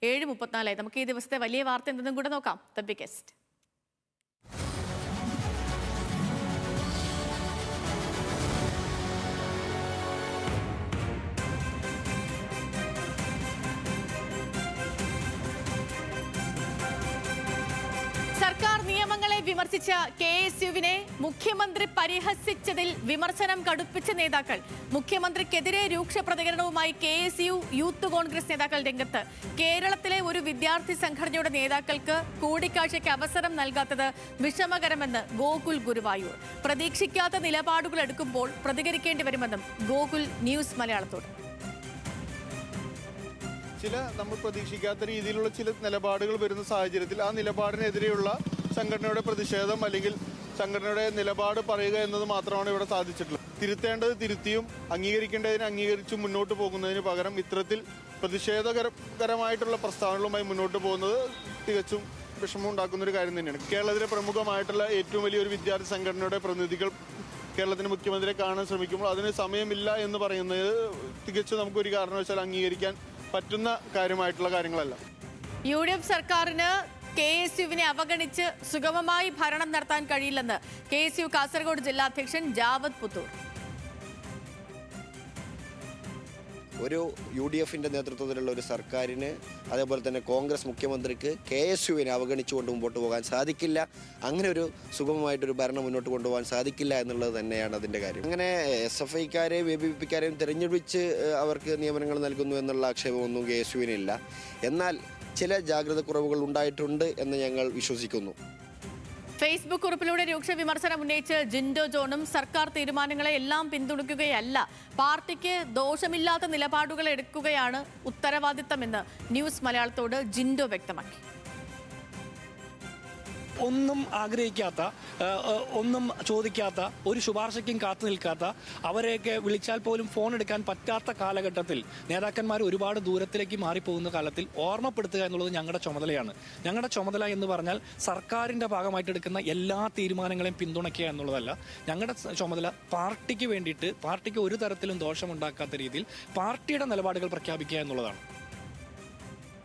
7:34. നമുക്ക് ഈ ദിവസത്തെ വലിയ വാർത്ത എന്തെന്നും കൂടെ നോക്കാം. The biggest. സർക്കാർ നിയമങ്ങളെ വിമർശിച്ച KSUവിനെ മുഖ്യമന്ത്രി പരിഹസിച്ചതിൽ വിമർശനം കടുപ്പിച്ച നേതാക്കൾ. മുഖ്യമന്ത്രിക്കെതിരെ രൂക്ഷ പ്രതികരണവുമായി KSU യൂത്ത് കോൺഗ്രസ് നേതാക്കൾ രംഗത്ത്. കേരളത്തിലെ ഒരു വിദ്യാർത്ഥി സംഘടനയുടെ നേതാക്കൾക്ക് കൂടിക്കാഴ്ചയ്ക്ക് അവസരം നൽകാത്തത് വിഷമകരമെന്ന് ഗോകുൽ ഗുരുവായൂർ. പ്രതീക്ഷിക്കാത്ത നിലപാടുകൾ എടുക്കുമ്പോൾ പ്രതികരിക്കേണ്ടി വരുമെന്നും ഗോകുൽ ന്യൂസ് മലയാളത്തോട്. നമ്മൾ പ്രതീക്ഷിക്കാത്ത രീതിയിലുള്ള ചില നിലപാടുകൾ വരുന്ന സാഹചര്യത്തിൽ ആ നിലപാടിനെതിരെയുള്ള സംഘടനയുടെ പ്രതിഷേധം അല്ലെങ്കിൽ സംഘടനയുടെ നിലപാട് പറയുക എന്നത് മാത്രമാണ് ഇവിടെ സാധിച്ചിട്ടുള്ളത്. തിരുത്തേണ്ടത് തിരുത്തിയും അംഗീകരിക്കേണ്ടതിനെ അംഗീകരിച്ചും മുന്നോട്ട് പോകുന്നതിന് പകരം ഇത്തരത്തിൽ പ്രതിഷേധകരമായിട്ടുള്ള പ്രസ്താവനകളുമായി മുന്നോട്ട് പോകുന്നത് തികച്ചും വിഷമമുണ്ടാക്കുന്ന ഒരു കാര്യം തന്നെയാണ്. കേരളത്തിലെ പ്രമുഖമായിട്ടുള്ള ഏറ്റവും വലിയൊരു വിദ്യാർത്ഥി സംഘടനയുടെ പ്രതിനിധികൾ കേരളത്തിന് മുഖ്യമന്ത്രിയെ കാണാൻ ശ്രമിക്കുമ്പോൾ അതിന് സമയമില്ല എന്ന് പറയുന്നത് തികച്ചും നമുക്കൊരു കാരണവശാൽ അംഗീകരിക്കാൻ പറ്റുന്ന കാര്യമായിട്ടുള്ള കാര്യങ്ങളല്ല. UDF സർക്കാരിന് KSUവിനെ അവഗണിച്ച് സുഗമമായി ഭരണം നടത്താൻ കഴിയില്ലെന്ന് KSU കാസർഗോഡ് ജില്ലാ അധ്യക്ഷൻ ജാവദ് പുത്തൂർ. ഒരു UDFന്റെ നേതൃത്വത്തിലുള്ള ഒരു സർക്കാരിന്, അതേപോലെ തന്നെ കോൺഗ്രസ് മുഖ്യമന്ത്രിക്ക് KSUവിനെ അവഗണിച്ചുകൊണ്ട് മുമ്പോട്ട് പോകാൻ സാധിക്കില്ല. അങ്ങനെ ഒരു സുഗമമായിട്ടൊരു ഭരണം മുന്നോട്ട് കൊണ്ടുപോകാൻ സാധിക്കില്ല എന്നുള്ളത് തന്നെയാണ് അതിൻ്റെ കാര്യം. അങ്ങനെ SFIക്കാരെയും ABVPക്കാരെയും തിരഞ്ഞെടുപ്പിച്ച് അവർക്ക് നിയമനങ്ങൾ നൽകുന്നു എന്നുള്ള ആക്ഷേപമൊന്നും KSUവിനില്ല. എന്നാൽ ചില ജാഗ്രത കുറവുകൾ ഉണ്ടായിട്ടുണ്ട് എന്ന് ഞങ്ങൾ വിശ്വസിക്കുന്നു. ഫേസ്ബുക്ക് കുറിപ്പിലൂടെ രൂക്ഷ വിമർശനം ഉന്നയിച്ച് ജിൻഡോ ജോണും സർക്കാർ തീരുമാനങ്ങളെ എല്ലാം പിന്തുണയ്ക്കുകയല്ല, പാർട്ടിക്ക് ദോഷമില്ലാത്ത നിലപാടുകൾ എടുക്കുകയാണ് ഉത്തരവാദിത്തമെന്ന് ന്യൂസ് മലയാളത്തോട് ജിൻഡോ വ്യക്തമാക്കി. ഒന്നും ആഗ്രഹിക്കാത്ത, ഒന്നും ചോദിക്കാത്ത, ഒരു ശുപാർശയ്ക്കും കാത്തു നിൽക്കാത്ത, അവരെയൊക്കെ വിളിച്ചാൽ പോലും ഫോൺ എടുക്കാൻ പറ്റാത്ത കാലഘട്ടത്തിൽ നേതാക്കന്മാർ ഒരുപാട് ദൂരത്തിലേക്ക് മാറിപ്പോകുന്ന കാലത്തിൽ ഓർമ്മപ്പെടുത്തുക എന്നുള്ളത് ഞങ്ങളുടെ ചുമതലയാണ്. ഞങ്ങളുടെ ചുമതല എന്ന് പറഞ്ഞാൽ സർക്കാരിൻ്റെ ഭാഗമായിട്ട് എടുക്കുന്ന എല്ലാ തീരുമാനങ്ങളെയും പിന്തുണയ്ക്കുക എന്നുള്ളതല്ല. ഞങ്ങളുടെ ചുമതല പാർട്ടിക്ക് വേണ്ടിയിട്ട്, പാർട്ടിക്ക് ഒരു തരത്തിലും ദോഷമുണ്ടാക്കാത്ത രീതിയിൽ പാർട്ടിയുടെ നിലപാടുകൾ പ്രഖ്യാപിക്കുക എന്നുള്ളതാണ്.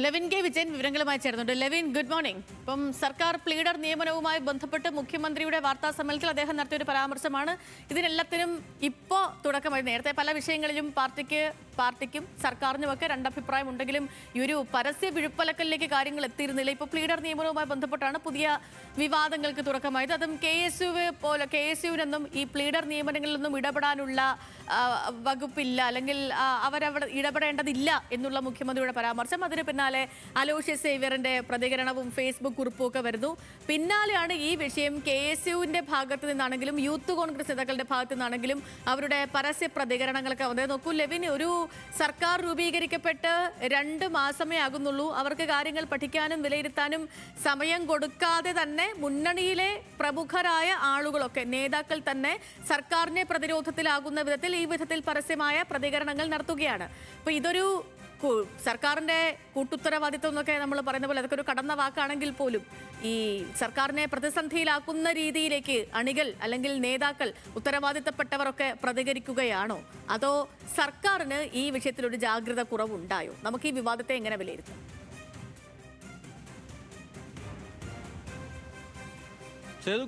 ലെവിൻ കെ വിജയൻ വിവരങ്ങളുമായി ചേർന്നുണ്ട്. Levin, good morning. ഇപ്പം സർക്കാർ പ്ലീഡർ നിയമനവുമായി ബന്ധപ്പെട്ട് മുഖ്യമന്ത്രിയുടെ വാർത്താ സമ്മേളനത്തിൽ അദ്ദേഹം നടത്തിയൊരു പരാമർശമാണ്. ഇതിനെല്ലാത്തിനും ഇപ്പോൾ തുടക്കമായി. നേരത്തെ പല വിഷയങ്ങളിലും പാർട്ടിക്കും സർക്കാരിനുമൊക്കെ രണ്ടഭിപ്രായം ഉണ്ടെങ്കിലും ഈ ഒരു പരസ്യ വിഴുപ്പലക്കലിലേക്ക് കാര്യങ്ങൾ എത്തിയിരുന്നില്ല. ഇപ്പോൾ പ്ലീഡർ നിയമനവുമായി ബന്ധപ്പെട്ടാണ് പുതിയ വിവാദങ്ങൾക്ക് തുടക്കമായത്. അതും KSUവിനൊന്നും ഈ പ്ലീഡർ നിയമനങ്ങളിലൊന്നും ഇടപെടാനുള്ള വകുപ്പില്ല, അല്ലെങ്കിൽ അവരവിടെ ഇടപെടേണ്ടതില്ല എന്നുള്ള മുഖ്യമന്ത്രിയുടെ പരാമർശം. അതിന് പിന്നാലെ അലോഷ്യസ് സേവ്യറിന്റെ പ്രതികരണവും ഫേസ്ബുക്ക് കുറിപ്പും ഒക്കെ വരുന്നു. പിന്നാലെയാണ് ഈ വിഷയം KSUവിന്റെ ഭാഗത്ത് നിന്നാണെങ്കിലും യൂത്ത് കോൺഗ്രസ് നേതാക്കളുടെ ഭാഗത്തു നിന്നാണെങ്കിലും അവരുടെ പരസ്യ പ്രതികരണങ്ങളൊക്കെ വന്നത്. നോക്കൂ ലെവിൻ, ഒരു സർക്കാർ രൂപീകരിക്കപ്പെട്ട് 2 മാസമേ ആകുന്നുള്ളൂ. അവർക്ക് കാര്യങ്ങൾ പഠിക്കാനും വിലയിരുത്താനും സമയം കൊടുക്കാതെ തന്നെ മുന്നണിയിലെ പ്രമുഖരായ ആളുകളൊക്കെ, നേതാക്കൾ തന്നെ സർക്കാരിനെ പ്രതിരോധത്തിലാകുന്ന വിധത്തിൽ ഈ വിധത്തിൽ പരസ്യമായ പ്രതികരണങ്ങൾ നടത്തുകയാണ്. അപ്പോൾ ഇതൊരു സർക്കാരിന്റെ കൂട്ടുത്തരവാദിത്വം എന്നൊക്കെ നമ്മൾ പറയുന്ന പോലെ അതൊക്കെ ഒരു കടന്ന വാക്കാണെങ്കിൽ പോലും ഈ സർക്കാരിനെ പ്രതിസന്ധിയിലാക്കുന്ന രീതിയിലേക്ക് അണികൾ അല്ലെങ്കിൽ നേതാക്കൾ, ഉത്തരവാദിത്തപ്പെട്ടവരൊക്കെ പ്രതികരിക്കുകയാണോ, അതോ സർക്കാരിന് ഈ വിഷയത്തിൽ ഒരു ജാഗ്രത കുറവുണ്ടായോ? നമുക്ക് ഈ വിവാദത്തെ എങ്ങനെ വിലയിരുത്താം?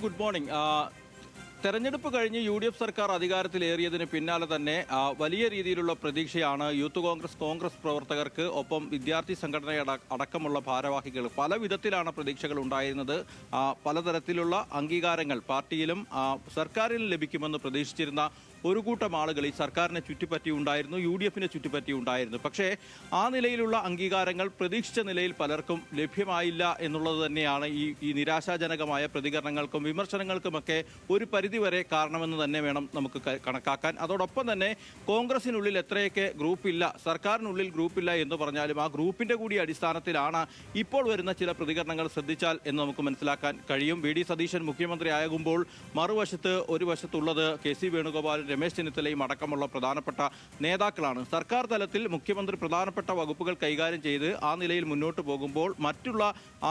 Good morning. തെരഞ്ഞെടുപ്പ് കഴിഞ്ഞ് UDF സർക്കാർ അധികാരത്തിലേറിയതിന് പിന്നാലെ തന്നെ വലിയ രീതിയിലുള്ള പ്രതീക്ഷയാണ് യൂത്ത് കോൺഗ്രസ് പ്രവർത്തകർക്ക്, ഒപ്പം വിദ്യാർത്ഥി സംഘടന അടക്കമുള്ള ഭാരവാഹികൾ. പല വിധത്തിലാണ് പ്രതീക്ഷകൾ ഉണ്ടായിരുന്നത്. പലതരത്തിലുള്ള അംഗീകാരങ്ങൾ പാർട്ടിയിലും സർക്കാരിലും ലഭിക്കുമെന്ന് പ്രതീക്ഷിച്ചിരുന്ന ഒരു കൂട്ടം ആളുകൾ ഈ സർക്കാരിനെ ചുറ്റിപ്പറ്റിയുണ്ടായിരുന്നു, UDFനെ ചുറ്റിപ്പറ്റിയുണ്ടായിരുന്നു. പക്ഷേ ആ നിലയിലുള്ള അംഗീകാരങ്ങൾ പ്രതീക്ഷിച്ച നിലയിൽ പലർക്കും ലഭ്യമായില്ല എന്നുള്ളത് തന്നെയാണ് ഈ നിരാശാജനകമായ പ്രതികരണങ്ങൾക്കും വിമർശനങ്ങൾക്കുമൊക്കെ ഒരു പരിധിവരെ കാരണമെന്ന് തന്നെ വേണം നമുക്ക് കണക്കാക്കാൻ. അതോടൊപ്പം തന്നെ കോൺഗ്രസിനുള്ളിൽ എത്രയൊക്കെ ഗ്രൂപ്പില്ല, സർക്കാരിനുള്ളിൽ ഗ്രൂപ്പില്ല എന്ന് പറഞ്ഞാലും ആ ഗ്രൂപ്പിൻ്റെ കൂടി അടിസ്ഥാനത്തിലാണ് ഇപ്പോൾ വരുന്ന ചില പ്രതികരണങ്ങൾ ശ്രദ്ധിച്ചാൽ എന്ന് നമുക്ക് മനസ്സിലാക്കാൻ കഴിയും. VD സതീശൻ മുഖ്യമന്ത്രിയാകുമ്പോൾ മറുവശത്ത് ഒരു വശത്തുള്ളത് KC വേണുഗോപാലിൻ്റെ രമേശ് ചെന്നിത്തലയും അടക്കമുള്ള പ്രധാനപ്പെട്ട നേതാക്കളാണ്. സർക്കാർ തലത്തിൽ മുഖ്യമന്ത്രി പ്രധാനപ്പെട്ട വകുപ്പുകൾ കൈകാര്യം ചെയ്ത് ആ നിലയിൽ മുന്നോട്ട് പോകുമ്പോൾ മറ്റുള്ള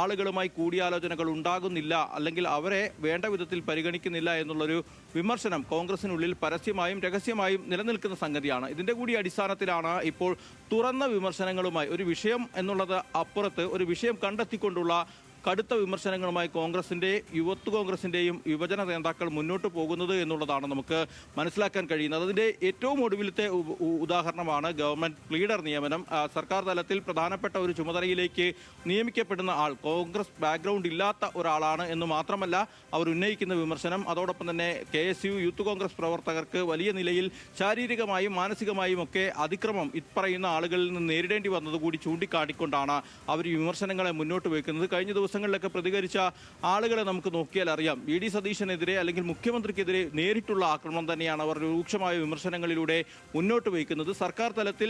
ആളുകളുമായി കൂടിയാലോചനകൾ ഉണ്ടാകുന്നില്ല, അല്ലെങ്കിൽ അവരെ വേണ്ട വിധത്തിൽ പരിഗണിക്കുന്നില്ല എന്നുള്ളൊരു വിമർശനം കോൺഗ്രസിനുള്ളിൽ പരസ്യമായും രഹസ്യമായും നിലനിൽക്കുന്ന സംഗതിയാണ്. ഇതിന്റെ കൂടി അടിസ്ഥാനത്തിലാണ് ഇപ്പോൾ തുറന്ന വിമർശനങ്ങളുമായി ഒരു വിഷയം എന്നുള്ളത് അപ്പുറത്ത് ഒരു വിഷയം കണ്ടെത്തിക്കൊണ്ടുള്ള കടുത്ത വിമർശനങ്ങളുമായി യൂത്ത് കോൺഗ്രസിന്റെയും യുവജന നേതാക്കൾ മുന്നോട്ട് പോകുന്നത് എന്നുള്ളതാണ് നമുക്ക് മനസ്സിലാക്കാൻ കഴിയുന്നത്. അതിന്റെ ഏറ്റവും ഒടുവിലത്തെ ഉദാഹരണമാണ് ഗവൺമെന്റ് പ്ലീഡർ നിയമനം. സർക്കാർ തലത്തിൽ പ്രധാനപ്പെട്ട ഒരു ചുമതലയിലേക്ക് നിയമിക്കപ്പെടുന്ന ആൾ കോൺഗ്രസ് ബാക്ക്ഗ്രൗണ്ട് ഇല്ലാത്ത ഒരാളാണ് എന്ന് മാത്രമല്ല അവർ ഉന്നയിക്കുന്ന വിമർശനം, അതോടൊപ്പം തന്നെ KSU യൂത്ത് കോൺഗ്രസ് പ്രവർത്തകർക്ക് വലിയ നിലയിൽ ശാരീരികമായും മാനസികമായും ഒക്കെ അതിക്രമം ഇപ്പറയുന്ന ആളുകളിൽ നിന്ന് നേരിടേണ്ടി വന്നതുകൂടി ചൂണ്ടിക്കാട്ടിക്കൊണ്ടാണ് അവർ വിമർശനങ്ങളെ മുന്നോട്ട് വയ്ക്കുന്നത്. കഴിഞ്ഞ ദിവസങ്ങളിലൊക്കെ പ്രതികരിച്ച ആളുകളെ നമുക്ക് നോക്കിയാൽ അറിയാം. VD സതീശനെതിരെ അല്ലെങ്കിൽ മുഖ്യമന്ത്രിക്കെതിരെ നേരിട്ടുള്ള ആക്രമണം തന്നെയാണ് അവർ രൂക്ഷമായ വിമർശനങ്ങളിലൂടെ മുന്നോട്ട് വയ്ക്കുന്നത്. സർക്കാർ തലത്തിൽ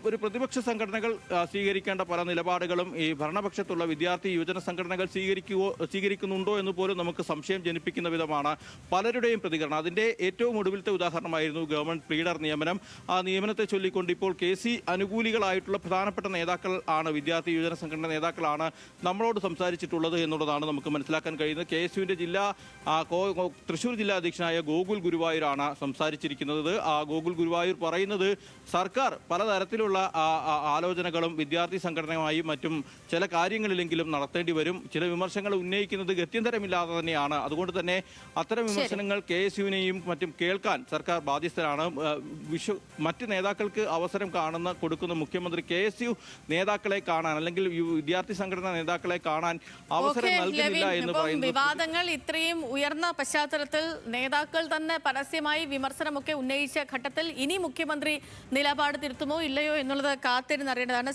ഒരു പ്രതിപക്ഷ സംഘടനകൾ സ്വീകരിക്കേണ്ട പല നിലപാടുകളും ഈ ഭരണപക്ഷത്തുള്ള വിദ്യാർത്ഥി യുവജന സംഘടനകൾ സ്വീകരിക്കുന്നുണ്ടോ എന്ന് പോലും നമുക്ക് സംശയം ജനിപ്പിക്കുന്ന വിധമാണ് പലരുടെയും പ്രതികരണം. അതിന്റെ ഏറ്റവും ഒടുവിലത്തെ ഉദാഹരണമായിരുന്നു ഗവൺമെന്റ് പ്ലീഡർ നിയമനം. ആ നിയമനത്തെ ചൊല്ലിക്കൊണ്ട് ഇപ്പോൾ KC അനുകൂലികളായിട്ടുള്ള പ്രധാനപ്പെട്ട നേതാക്കൾ ആണ്, വിദ്യാർത്ഥി യുവജന സംഘടന നേതാക്കളാണ് നമ്മളോട് സംസാരിച്ചിട്ടുള്ളത് എന്നുള്ളതാണ് നമുക്ക് മനസ്സിലാക്കാൻ കഴിയുന്നത്. KSUവിന്റെ തൃശ്ശൂർ ജില്ലാ അധ്യക്ഷനായ ഗോകുൽ ഗുരുവായൂരാണ് സംസാരിച്ചിരിക്കുന്നത്. ഗോകുൽ ഗുരുവായൂർ പറയുന്നത് സർക്കാർ പലതരത്തിലുള്ള ആലോചനകളും വിദ്യാർത്ഥി സംഘടനയുമായും മറ്റും ചില കാര്യങ്ങളിലെങ്കിലും നടത്തേണ്ടി വരും. ചില വിമർശനങ്ങൾ ഉന്നയിക്കുന്നത് ഗത്യന്തരമില്ലാതെ തന്നെയാണ്. അതുകൊണ്ട് തന്നെ അത്തരം വിമർശനങ്ങൾ KSUവിനെയും മറ്റും കേൾക്കാൻ സർക്കാർ ബാധ്യസ്ഥരാണ്. മറ്റ് നേതാക്കൾക്ക് അവസരം കൊടുക്കുന്ന മുഖ്യമന്ത്രി KSU നേതാക്കളെ കാണാൻ അല്ലെങ്കിൽ വിദ്യാർത്ഥി സംഘടനാ നേതാക്കളെ കാണാൻ അവസരം നൽകുന്നില്ല എന്ന് പറയുന്നത് വിവാദങ്ങൾ ഇത്രയും ഉയർന്ന പശ്ചാത്തലത്തിൽ നേതാക്കൾ തന്നെ പരസ്യമായി വിമർശനമൊക്കെ ഉന്നയിച്ച ഘട്ടത്തിൽ ഇനി മുഖ്യമന്ത്രി നിലപാട് തിരുത്തുമോ ഇല്ലയോ എന്നുള്ളത് കാത്തിരുന്നറിയേണ്ടതാണ്.